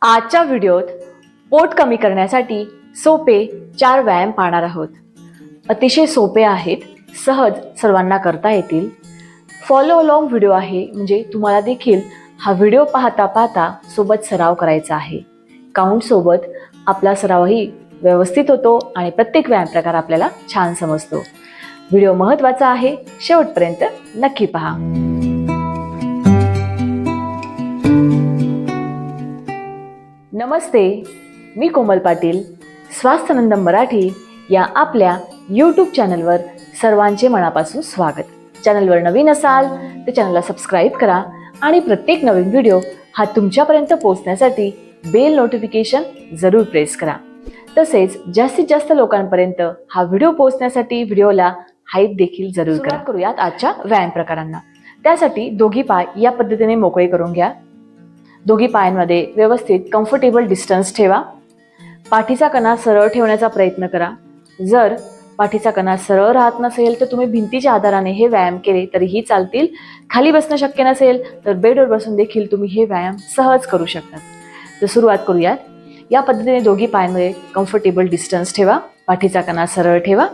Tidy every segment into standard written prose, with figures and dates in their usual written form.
आजच्या व्हिडिओत पोट कमी करण्यासाठी सोपे 4 व्यायाम पाहणार आहोत. अतिशय सोपे आहेत, सहज सर्वांना करता येतील. फॉलो अलोंग व्हिडिओ आहे, म्हणजे तुम्हाला देखील हा व्हिडिओ पाहता पाहता सोबत सराव करायचा आहे. काउंट सोबत आपला सरावही व्यवस्थित होतो आणि प्रत्येक व्यायाम प्रकार आपल्याला छान समजतो. व्हिडिओ महत्त्वाचा आहे, शेवटपर्यंत नक्की पहा. नमस्ते, मी कोमल पाटील. स्वास्थ्यानंद मराठी या आपल्या यूट्यूब चॅनलवर सर्वांचे मनापासून स्वागत. चॅनलवर नवीन असाल तर चॅनलला सबस्क्राईब करा आणि प्रत्येक नवीन व्हिडिओ हा तुमच्यापर्यंत पोहोचण्यासाठी बेल नोटिफिकेशन जरूर प्रेस करा. तसेच जास्तीत जास्त लोकांपर्यंत हा व्हिडिओ पोहोचण्यासाठी व्हिडिओला हाईप देखील जरूर करा. करूयात आजच्या व्यायाम प्रकारांना. त्यासाठी दोघी पाय या पद्धतीने मोकळे करून घ्या. दोघी पायांमध्ये व्यवस्थित कम्फर्टेबल डिस्टन्स ठेवा. पाठीचा कणा सरळ ठेवण्याचा प्रयत्न करा. जर पाठीचा कणा सरळ राहत नसेल तर तुम्ही भिंतीच्या आधाराने हे व्यायाम केले तरीही चालतील. खाली बसणं शक्य नसेल तर बेडवर बसून देखील तुम्ही हे व्यायाम सहज करू शकता. तर सुरुवात करूयात. या पद्धतीने दोघी पायांमध्ये कम्फर्टेबल डिस्टन्स ठेवा. पाठीचा कणा सरळ ठेवा.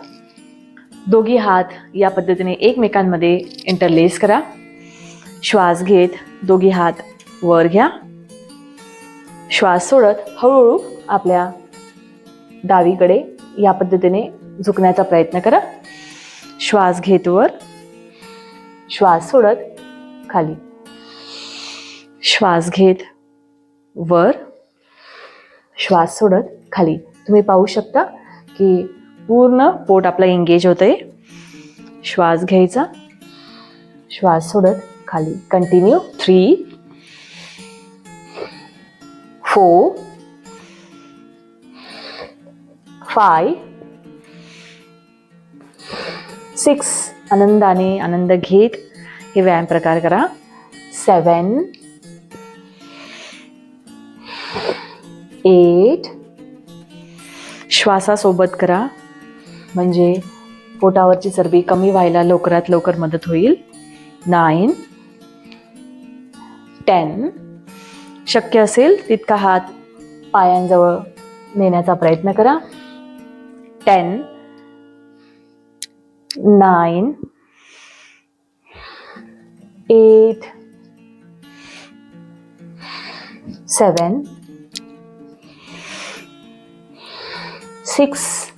दोघी हात या पद्धतीने एकमेकांमध्ये इंटरलेस करा. श्वास घेत दोघी हात वर घ्या. श्वास सोडत हळूहळू आपल्या डावीकडे या पद्धतीने झुकण्याचा प्रयत्न करा. श्वास घेत वर, श्वास सोडत खाली. श्वास घेत वर, श्वास सोडत खाली. तुम्ही पाहू शकता की पूर्ण पोट आपलं एंगेज होतंय. श्वास घ्यायचा, श्वास सोडत खाली. कंटिन्यू. 3 4 5 6 आनंदाने आनंद घेत हे व्यायाम प्रकार करा. 7 8 श्वासासोबत करा, म्हणजे पोटावरची चरबी कमी व्हायला लवकरात लवकर मदत होईल. 9 10 शक्य असेल तितका हात पायांजवळ नेण्याचा प्रयत्न करा. 10 9 8 7 6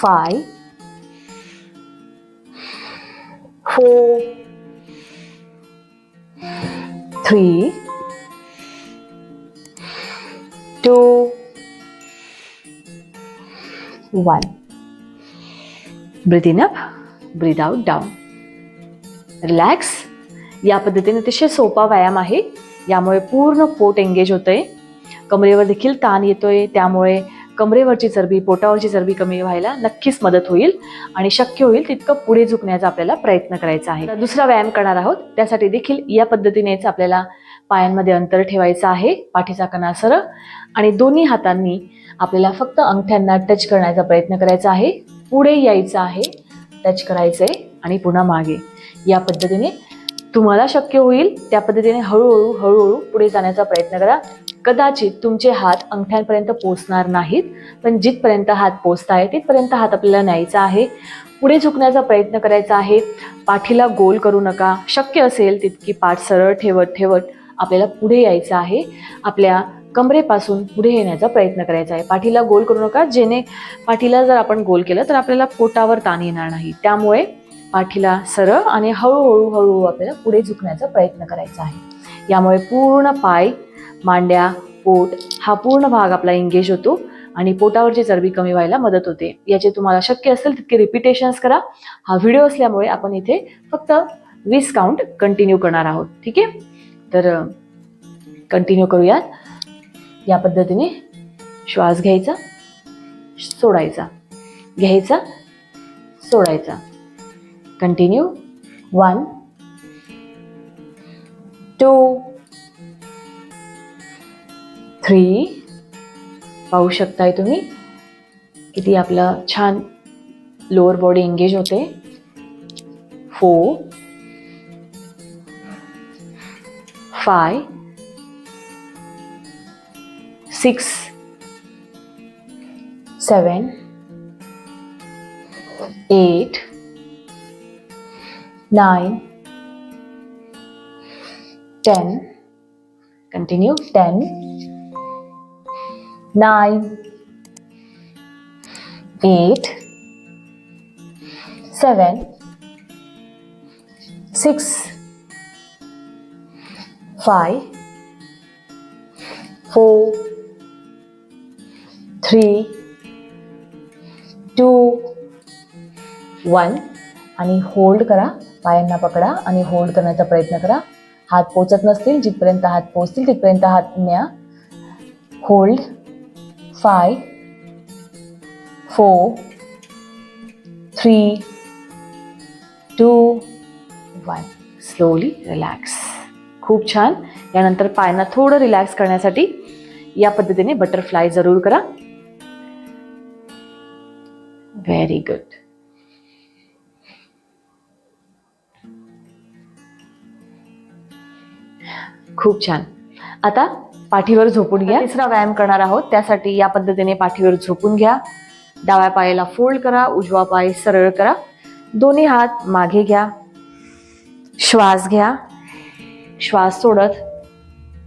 5 4 3 2 1. Breathe in up, breathe out down. Relax. या पद्धतीने अतिशय सोपा व्यायाम आहे. यामुळे पूर्ण पोट एंगेज होतंय. कमरेवर देखील ताण येतोय, त्यामुळे कमरेवरची चरबी, पोटावरची चरबी कमी व्हायला नक्कीच मदत होईल आणि शक्य होईल तितकं पुढे झुकण्याचा आपल्याला प्रयत्न करायचा आहे. दुसरा व्यायाम करणार आहोत. त्यासाठी देखील या पद्धतीनेच आपल्याला पायांमध्ये अंतर ठेवायचं आहे. पाठीचा कणा सरळ आणि दोन्ही हातांनी आपल्याला फक्त अंगठ्यांना टच करण्याचा प्रयत्न करायचा आहे. पुढे यायचं आहे, टच करायचंय आणि पुन्हा मागे. या पद्धतीने तुम्हाला शक्य होईल त्या पद्धतीने हळूहळू हळूहळू पुढे जाण्याचा प्रयत्न करा. कदाचित तुमचे हात अंगठ्यांपर्यंत पोहोचणार नाहीत, पण जिथपर्यंत हात पोहोचताय तिथपर्यंत हात आपल्याला न्यायचा आहे. पुढे झुकण्याचा प्रयत्न करायचा आहे. पाठीला गोल करू नका. शक्य असेल तितकी पाठ सरळ ठेवत ठेवत आपल्याला पुढे यायचं आहे. आपल्या कमरेपासून पुढे येण्याचा प्रयत्न करायचा आहे. पाठीला गोल करू नका, जेणे पाठीला जर आपण गोल केलं तर आपल्याला पोटावर ताण येणार नाही. त्यामुळे पाठीला सरळ आणि हळूहळू हळूहळू आपल्याला पुढे झुकण्याचा प्रयत्न करायचा आहे. यामुळे पूर्ण पाय, मांड्या, पोट हा पूर्ण भाग आपला एंगेज होतो आणि पोटावरची चरबी कमी व्हायला मदत होते. याचे तुम्हाला शक्य असेल तितके रिपिटेशन्स करा. हा व्हिडिओ असल्यामुळे आपण इथे फक्त 20 काउंट कंटिन्यू करणार आहोत. ठीक आहे, तर कंटिन्यू करूयात. या पद्धतीने श्वास घ्यायचा, सोडायचा, घ्यायचा, सोडायचा. कंटिन्यू. 1 2 3 पाहू शकताय तुम्ही किती आपलं छान लोअर बॉडी एंगेज होते. 4 5, 6, 7, 8, 9, 10. Continue. 10, 9, 8, 7, 6, 5, 4, 3, 2, 1. आणि होल्ड करा. पायांना पकडा आणि होल्ड करण्याचा प्रयत्न करा. हात पोचत नसतील, जिथपर्यंत हात पोचतील तिथपर्यंत हात न्या. होल्ड. 5, 4, 3, 2, 1. Slowly relax. खूप छान. यानंतर पायांना थोडं रिलॅक्स करण्यासाठी या पद्धतीने बटरफ्लाय जरूर करा. Very good. खूप छान. आता पाठीवर झोपून घ्या. तिसरा व्यायाम करणार आहोत, त्यासाठी या पद्धतीने पाठीवर झोपून घ्या. डाव्या पायाला फोल्ड करा, उजवा पाय सरळ करा. दोन्ही हात मागे घ्या. श्वास घ्या. श्वास सोडत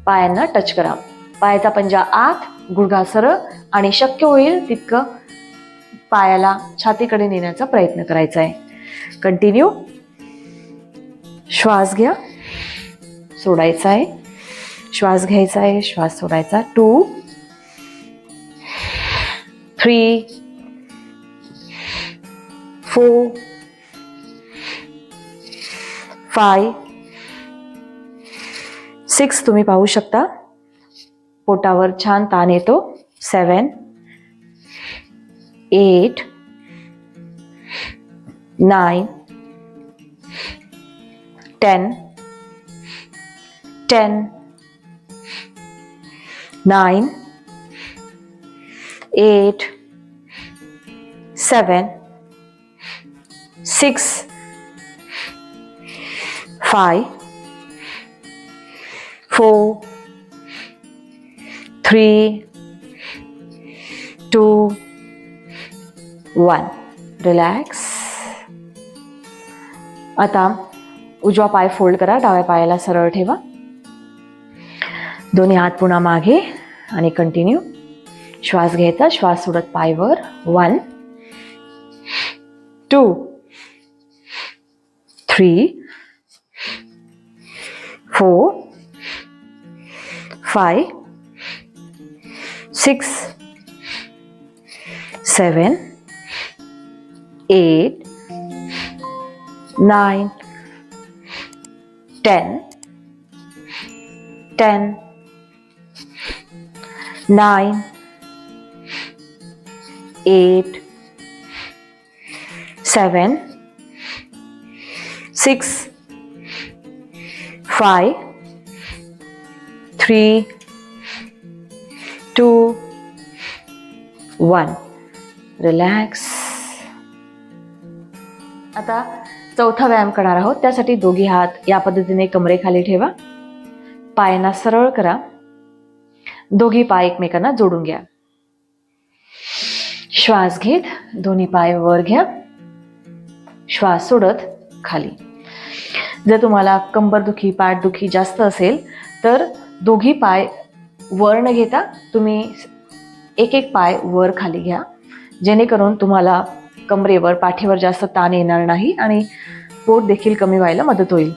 पायांना टच करा. पायाचा पंजा आत, गुडघा सरळ आणि शक्य होईल तितकं पायाला छातीकडे नेण्याचा प्रयत्न करायचा आहे. कंटिन्यू. श्वास घ्या, सोडायचा आहे. श्वास घ्यायचा आहे, श्वास सोडायचा. 2, 3, 4, 5, 6. तुम्ही पाहू शकता पोटावर छान ताण येतो. 7, 8, 9, 10, 10, 9, 8, 7, 6, 5, 4, 3, 2, 1. रिलॅक्स. आता उजवा पाय फोल्ड करा, डाव्या पायाला सरळ ठेवा. दोन्ही हात पुन्हा मागे आणि कंटिन्यू. श्वास घ्यायचा, श्वास सोडत पाय वर. 1, 2, 3, 4, 5, 6, 7, 8, 9, 10, 10, 9, 8, 7, 6, 5, 3, 2, 1. रिलॅक्स. आता चौथा व्यायाम करणार आहोत, त्यासाठी दोघी हात या पद्धतीने कमरेखाली ठेवा. पायांना सरळ करा. दोघी पाय एकमेकांना जोडून घ्या. श्वास घेत दोन्ही पाय वर घ्या. श्वास सोडत खाली. जर तुम्हाला कंबरदुखी, पाठदुखी जास्त असेल तर दोघी पाय वर न घेता तुम्ही एक एक पाय वर खाली घ्या, जेणेकरून तुम्हाला कमरेवर, पाठीवर जास्त ताण येणार नाही आणि पोट देखील कमी व्हायला मदत होईल.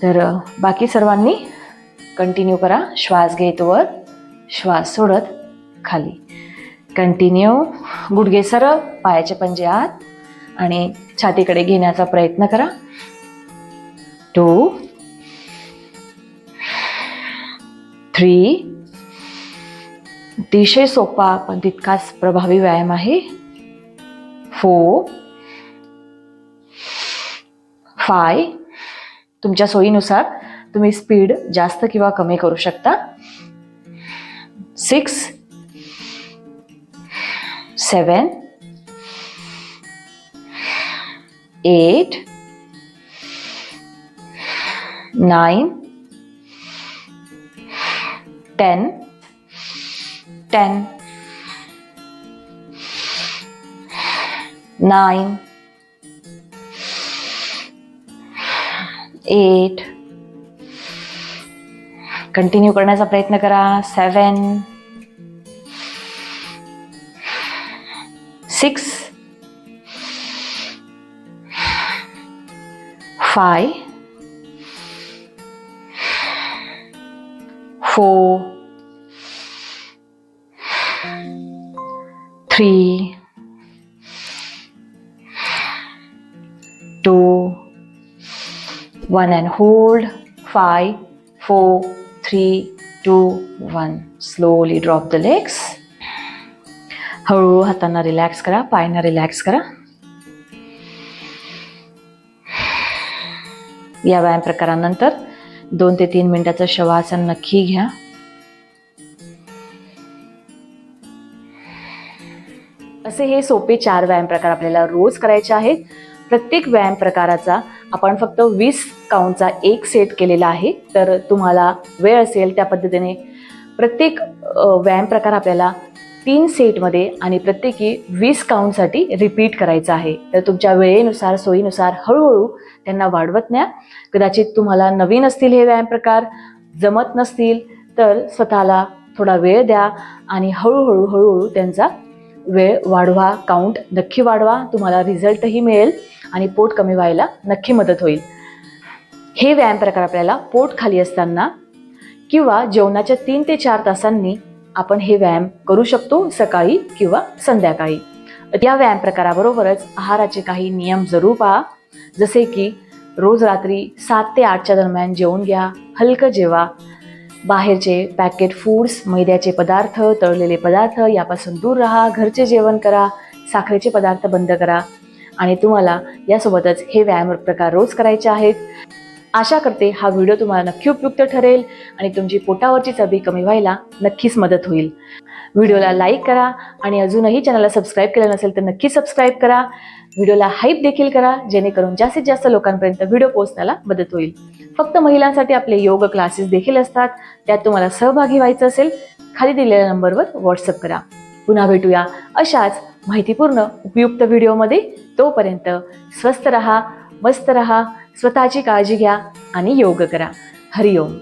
तर बाकी सर्वांनी कंटिन्यू करा. श्वास घेत वर, श्वास सोडत खाली. कंटिन्यू. गुडघे सरळ, पायाचे पंजे आत आणि छातीकडे घेण्याचा प्रयत्न करा. 2, 3. अतिशय सोपा पण तितकाच प्रभावी व्यायाम आहे. 4, 5. तुमच्या सोयीनुसार तुम्ही स्पीड जास्त किंवा कमी करू शकता. 6, 7, 8, 9, 10, 10, 9, 8, कंटिन्यू करण्याचा प्रयत्न करा. 7, 6, 5, 4, 3, 2, 1 and hold. 5, 4, 3, 2, 1. Slowly drop the legs. हळूहळू हातांना रिलॅक्स करा, पायांना रिलॅक्स करा. या व्यायाम प्रकारानंतर 2 ते 3 मिनिटाचं शवासन नक्की घ्या. असे हे सोपे 4 व्यायाम प्रकार आपल्याला रोज करायचे आहेत. प्रत्येक व्यायाम प्रकाराचा आपण फक्त 20 काउंटचा एक सेट केलेला आहे. तर तुम्हाला वेळ असेल त्या पद्धतीने प्रत्येक व्यायाम प्रकार आपल्याला 3 सेटमध्ये आणि प्रत्येकी 20 काउंटसाठी रिपीट करायचं आहे. तर तुमच्या वेळेनुसार, सोयीनुसार हळूहळू त्यांना वाढवत न्या. कदाचित तुम्हाला नवीन असतील हे व्यायाम प्रकार, जमत नसतील तर स्वतःला थोडा वेळ द्या आणि हळूहळू त्यांचा वेळ वाढवा, काउंट नक्की वाढवा. तुम्हाला रिझल्टही मिळेल आणि पोट कमी व्हायला नक्की मदत होईल. हे व्यायाम प्रकार आपल्याला पोट खाली असताना किंवा जेवणाच्या 3 ते 4 तासांनी आपण हे व्यायाम करू शकतो, सकाळी किंवा संध्याकाळी. या व्यायाम प्रकाराबरोबरच आहाराचे काही नियम जरूर पहा. जसे की रोज रात्री 7 ते 8च्या दरम्यान जेवून घ्या, हलकं जेवा. बाहेरचे पॅकेट फूड्स, मैद्याचे पदार्थ, तळलेले पदार्थ यापासून दूर राहा. घरचे जेवण करा, साखरेचे पदार्थ बंद करा. आणि तुम्हाला यासोबतच हे व्यायाम प्रकार रोज करायचे आहेत. आशा करते हा व्हिडिओ तुम्हाला नक्की उपयुक्त ठरेल आणि तुमची पोटावरची चरबी कमी व्हायला नक्कीच मदत होईल. व्हिडिओला लाईक करा आणि अजूनही चॅनलला सबस्क्राईब केलं नसेल तर नक्की सबस्क्राईब करा. व्हिडिओला हाईप देखील करा, जेणेकरून जास्तीत जास्त लोकांपर्यंत व्हिडिओ पोहोचण्याला मदत होईल. फक्त महिलांसाठी आपले योग क्लासेस देखील असतात. त्यात तुम्हाला सहभागी व्हायचं असेल, खाली दिलेल्या नंबरवर व्हॉट्सअप करा. पुन्हा भेटूया अशाच माहितीपूर्ण उपयुक्त व्हिडिओमध्ये. तोपर्यंत स्वस्थ रहा, मस्त रहा, स्वतःची काळजी घ्या आणि योग करा. हरिओम.